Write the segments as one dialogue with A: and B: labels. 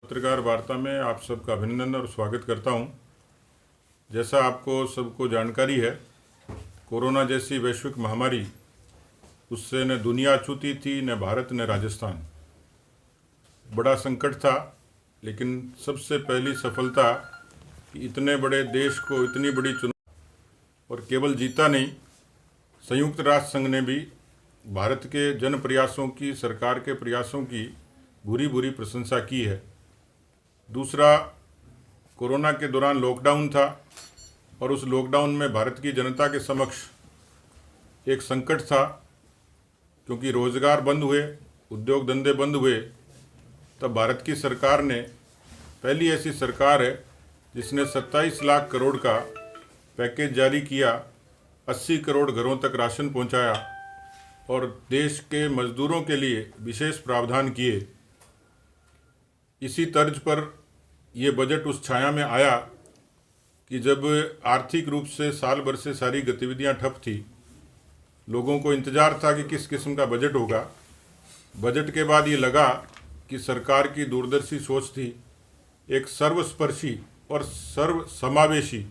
A: पत्रकार वार्ता में आप सबका अभिनंदन और स्वागत करता हूं। जैसा आपको सबको जानकारी है, कोरोना जैसी वैश्विक महामारी, उससे न दुनिया छूती थी, न भारत न राजस्थान। बड़ा संकट था, लेकिन सबसे पहली सफलता कि इतने बड़े देश को इतनी बड़ी चुनौती, और केवल जीता नहीं, संयुक्त राष्ट्र संघ ने भी भारत के जन प्रयासों की, सरकार के प्रयासों की बुरी बुरी प्रशंसा की है। दूसरा, कोरोना के दौरान लॉकडाउन था और उस लॉकडाउन में भारत की जनता के समक्ष एक संकट था, क्योंकि रोजगार बंद हुए, उद्योग धंधे बंद हुए। तब भारत की सरकार ने, पहली ऐसी सरकार है जिसने 27 लाख करोड़ का पैकेज जारी किया, 80 करोड़ घरों तक राशन पहुंचाया और देश के मजदूरों के लिए विशेष प्रावधान किए। इसी तर्ज पर यह बजट उस छाया में आया कि जब आर्थिक रूप से साल भर से सारी गतिविधियां ठप थी, लोगों को इंतजार था कि किस किस्म का बजट होगा। बजट के बाद ये लगा कि सरकार की दूरदर्शी सोच थी, एक सर्वस्पर्शी और सर्व समावेशी,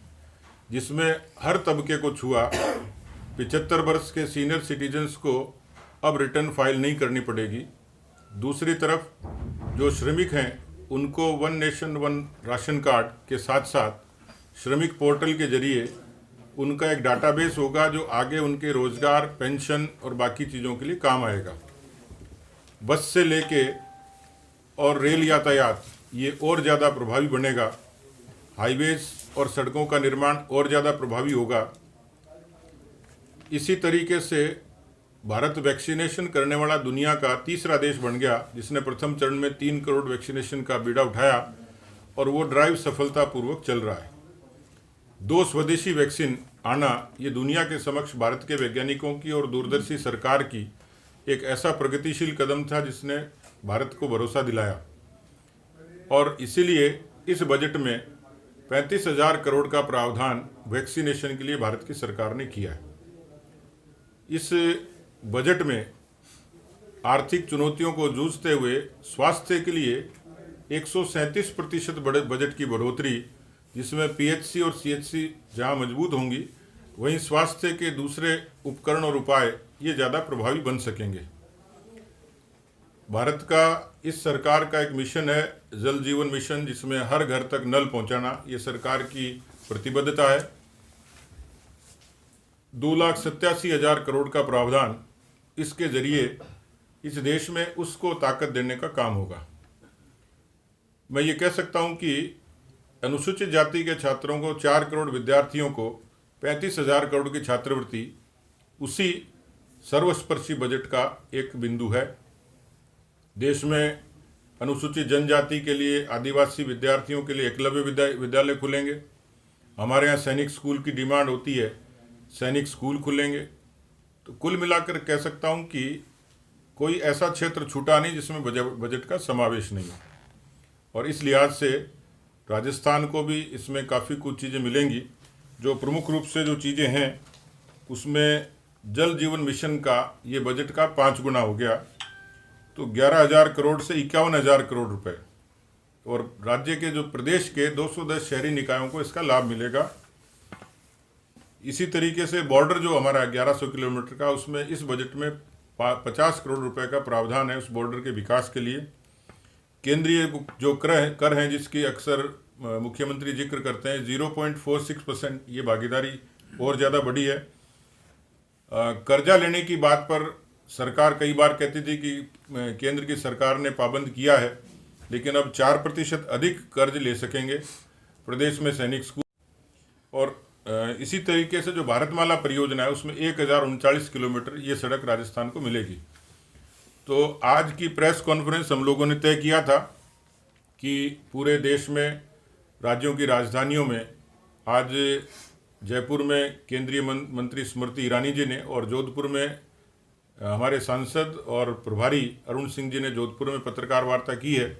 A: जिसमें हर तबके को छुआ। 75 वर्ष के सीनियर सिटीजन्स को अब रिटर्न फाइल नहीं करनी पड़ेगी। दूसरी तरफ जो श्रमिक हैं, उनको one nation one ration card के साथ साथ श्रमिक पोर्टल के जरिए उनका एक डाटाबेस होगा, जो आगे उनके रोजगार, पेंशन और बाकी चीज़ों के लिए काम आएगा। बस से लेके और रेल यातायात ये और ज़्यादा प्रभावी बनेगा। हाईवेज और सड़कों का निर्माण और ज़्यादा प्रभावी होगा। इसी तरीके से भारत वैक्सीनेशन करने वाला दुनिया का तीसरा देश बन गया, जिसने प्रथम चरण में 3 करोड़ वैक्सीनेशन का बीड़ा उठाया और वो ड्राइव सफलतापूर्वक चल रहा है। 2 स्वदेशी वैक्सीन आना, ये दुनिया के समक्ष भारत के वैज्ञानिकों की और दूरदर्शी सरकार की एक ऐसा प्रगतिशील कदम था जिसने भारत को भरोसा दिलाया। और इसीलिए इस बजट में 35,000 करोड़ का प्रावधान वैक्सीनेशन के लिए भारत की सरकार ने किया है। इस बजट में आर्थिक चुनौतियों को जूझते हुए स्वास्थ्य के लिए 137% बड़े बजट की बढ़ोतरी, जिसमें पीएचसी और सीएचसी जहां मजबूत होंगी, वहीं स्वास्थ्य के दूसरे उपकरण और उपाय ये ज़्यादा प्रभावी बन सकेंगे। भारत का, इस सरकार का एक मिशन है जल जीवन मिशन, जिसमें हर घर तक नल पहुंचाना ये सरकार की प्रतिबद्धता है। 2,87,000 करोड़ का प्रावधान, इसके जरिए इस देश में उसको ताकत देने का काम होगा। मैं ये कह सकता हूँ कि अनुसूचित जाति के छात्रों को, 4 करोड़ विद्यार्थियों को 35,000 करोड़ की छात्रवृत्ति उसी सर्वस्पर्शी बजट का एक बिंदु है। देश में अनुसूचित जनजाति के लिए, आदिवासी विद्यार्थियों के लिए एकलव्य विद्यालय खुलेंगे। हमारे यहाँ सैनिक स्कूल की डिमांड होती है, सैनिक स्कूल खुलेंगे। तो कुल मिलाकर कह सकता हूँ कि कोई ऐसा क्षेत्र छूटा नहीं जिसमें बजट का समावेश नहीं हो। और इस लिहाज से राजस्थान को भी इसमें काफ़ी कुछ चीज़ें मिलेंगी। जो प्रमुख रूप से जो चीज़ें हैं, उसमें जल जीवन मिशन का ये बजट का 5 गुना हो गया, तो 11,000 करोड़ से 51,000 करोड़ रुपए। और राज्य के, जो प्रदेश के 210 शहरी निकायों को इसका लाभ मिलेगा। इसी तरीके से बॉर्डर जो हमारा 1100 किलोमीटर का, उसमें इस बजट में 50 करोड़ रुपए का प्रावधान है उस बॉर्डर के विकास के लिए। केंद्रीय जो कर हैं, जिसकी अक्सर मुख्यमंत्री जिक्र करते हैं, 0.46%, ये भागीदारी और ज़्यादा बढ़ी है। कर्जा लेने की बात पर सरकार कई बार कहती थी कि केंद्र की सरकार ने पाबंद किया है, लेकिन अब 4% अधिक कर्ज ले सकेंगे प्रदेश में सैनिक स्कूल। और इसी तरीके से जो भारतमाला परियोजना है, उसमें 1039 किलोमीटर ये सड़क राजस्थान को मिलेगी। तो आज की प्रेस कॉन्फ्रेंस हम लोगों ने तय किया था कि पूरे देश में, राज्यों की राजधानियों में, आज जयपुर में केंद्रीय मंत्री स्मृति ईरानी जी ने, और जोधपुर में हमारे सांसद और प्रभारी अरुण सिंह जी ने जोधपुर में पत्रकार वार्ता की है।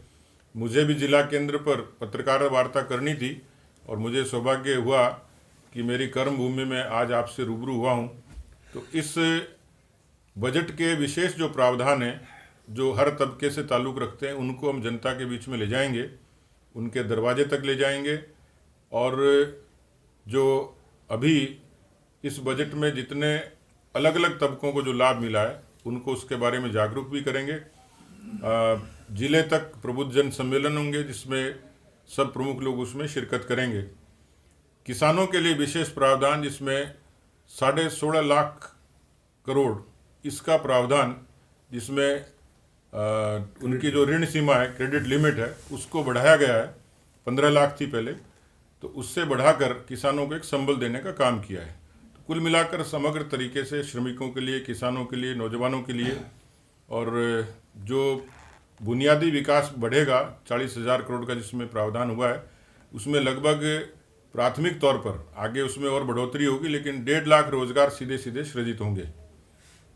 A: मुझे भी जिला केंद्र पर पत्रकार वार्ता करनी थी और मुझे सौभाग्य हुआ कि मेरी कर्मभूमि में आज आपसे रूबरू हुआ हूँ। तो इस बजट के विशेष जो प्रावधान हैं, जो हर तबके से ताल्लुक़ रखते हैं, उनको हम जनता के बीच में ले जाएंगे। उनके दरवाजे तक ले जाएंगे। और जो अभी इस बजट में जितने अलग अलग तबकों को जो लाभ मिला है उनको उसके बारे में जागरूक भी करेंगे। जिले तक प्रबुद्धजन सम्मेलन होंगे जिसमें सब प्रमुख लोग उसमें शिरकत करेंगे। किसानों के लिए विशेष प्रावधान जिसमें 16.5 लाख करोड़ इसका प्रावधान, जिसमें उनकी जो ऋण सीमा है, क्रेडिट लिमिट है, उसको बढ़ाया गया है। 15 लाख थी पहले, तो उससे बढ़ाकर किसानों को एक संबल देने का काम किया है। तो कुल मिलाकर समग्र तरीके से श्रमिकों के लिए, किसानों के लिए, नौजवानों के लिए और जो बुनियादी विकास बढ़ेगा 40,000 करोड़ का जिसमें प्रावधान हुआ है, उसमें लगभग प्राथमिक तौर पर आगे उसमें और बढ़ोतरी होगी, लेकिन 1.5 लाख रोजगार सीधे सीधे सृजित होंगे।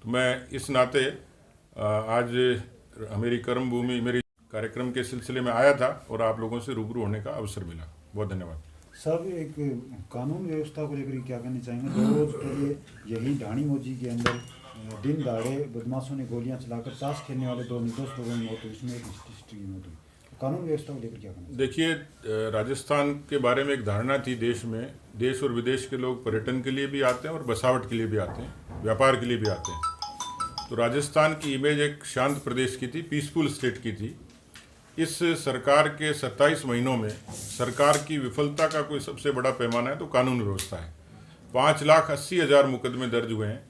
A: तो मैं इस नाते आज मेरी कर्मभूमि, मेरी कार्यक्रम के सिलसिले में आया था और आप लोगों से रूबरू होने का अवसर मिला। बहुत धन्यवाद।
B: सब एक कानून व्यवस्था को लेकर क्या कहना चाहेंगे? 2 रोज पहले यही ढाणी मोजी के अंदर दिन दहाड़े बदमाशों ने गोलियां चलाकर ताश खेलने वाले 2 निर्दोष लोगों की मौत हुई, इसमें एक हिस्ट्री की मौत हुई। कानून व्यवस्था को लेकर क्या कहना?
A: देखिए, राजस्थान के बारे में एक धारणा थी देश में, देश और विदेश के लोग पर्यटन के लिए भी आते हैं और बसावट के लिए भी आते हैं, व्यापार के लिए भी आते हैं। तो राजस्थान की इमेज एक शांत प्रदेश की थी, पीसफुल स्टेट की थी। इस सरकार के 27 महीनों में सरकार की विफलता का कोई सबसे बड़ा पैमाना है तो कानून व्यवस्था है। 5,80,000 मुकदमे दर्ज हुए हैं,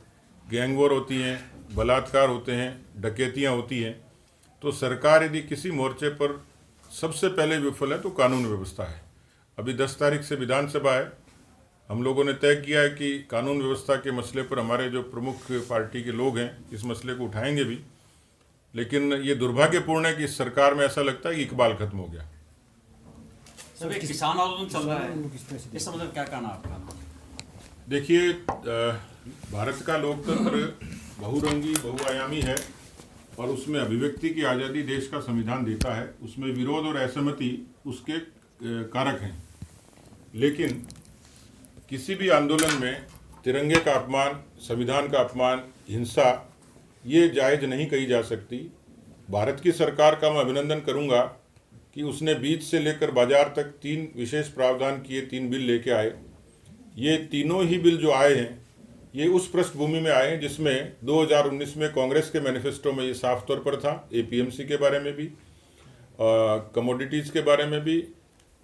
A: गैंगवॉर होती हैं, बलात्कार होते हैं, डकैतियाँ होती हैं। तो सरकार यदि किसी मोर्चे पर सबसे पहले विफल है तो कानून व्यवस्था है। अभी 10 तारीख से विधानसभा है, हम लोगों ने तय किया है कि कानून व्यवस्था के मसले पर हमारे जो प्रमुख पार्टी के लोग हैं इस मसले को उठाएंगे भी। लेकिन ये दुर्भाग्यपूर्ण है कि इस सरकार में ऐसा लगता है कि इकबाल खत्म हो गया।
C: सर, एक किसान आंदोलन चल रहा है, इस मतलब क्या कहना आपका?
A: देखिए, भारत का लोकतंत्र बहुरंगी, बहुआयामी है और उसमें अभिव्यक्ति की आज़ादी देश का संविधान देता है। उसमें विरोध और असहमति उसके कारक हैं। लेकिन किसी भी आंदोलन में तिरंगे का अपमान, संविधान का अपमान, हिंसा ये जायज़ नहीं कही जा सकती। भारत की सरकार का मैं अभिनंदन करूंगा कि उसने बीज से लेकर बाजार तक 3 विशेष प्रावधान किए, 3 बिल लेके आए। ये तीनों ही बिल जो आए हैं ये उस पृष्ठभूमि में आए हैं जिसमें 2019 में कांग्रेस के मैनिफेस्टो में ये साफ तौर पर था, एपीएमसी के बारे में भी, कमोडिटीज़ के बारे में भी,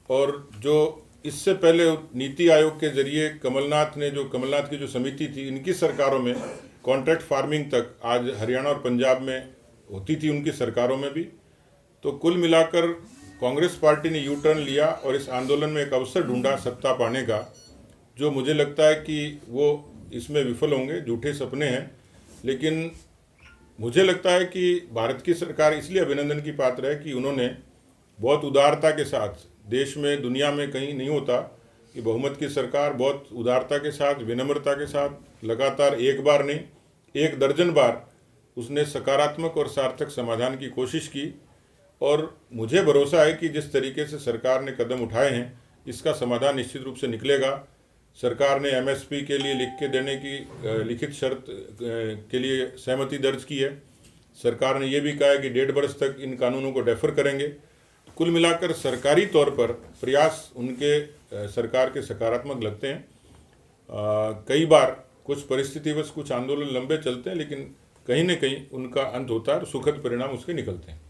A: और जो इससे पहले नीति आयोग के जरिए कमलनाथ की जो समिति थी, इनकी सरकारों में कॉन्ट्रैक्ट फार्मिंग तक आज हरियाणा और पंजाब में होती थी, उनकी सरकारों में भी। तो कुल मिलाकर कांग्रेस पार्टी ने यू टर्न लिया और इस आंदोलन में एक अवसर ढूंढा सत्ता पाने का, जो मुझे लगता है कि वो इसमें विफल होंगे। झूठे सपने हैं, लेकिन मुझे लगता है कि भारत की सरकार इसलिए अभिनंदन की पात्र है कि उन्होंने बहुत उदारता के साथ, देश में, दुनिया में कहीं नहीं होता कि बहुमत की सरकार बहुत उदारता के साथ, विनम्रता के साथ लगातार एक बार नहीं 1 दर्जन बार उसने सकारात्मक और सार्थक समाधान की कोशिश की। और मुझे भरोसा है कि जिस तरीके से सरकार ने कदम उठाए हैं इसका समाधान निश्चित रूप से निकलेगा। सरकार ने एमएसपी के लिए लिख के देने की लिखित शर्त के लिए सहमति दर्ज की है। सरकार ने यह भी कहा है कि 1.5 वर्ष तक इन कानूनों को डेफर करेंगे। कुल मिलाकर सरकारी तौर पर प्रयास उनके सरकार के सकारात्मक लगते हैं। कई बार कुछ परिस्थितिवश कुछ आंदोलन लंबे चलते हैं, लेकिन कहीं न कहीं उनका अंत होता है और सुखद परिणाम उसके निकलते हैं।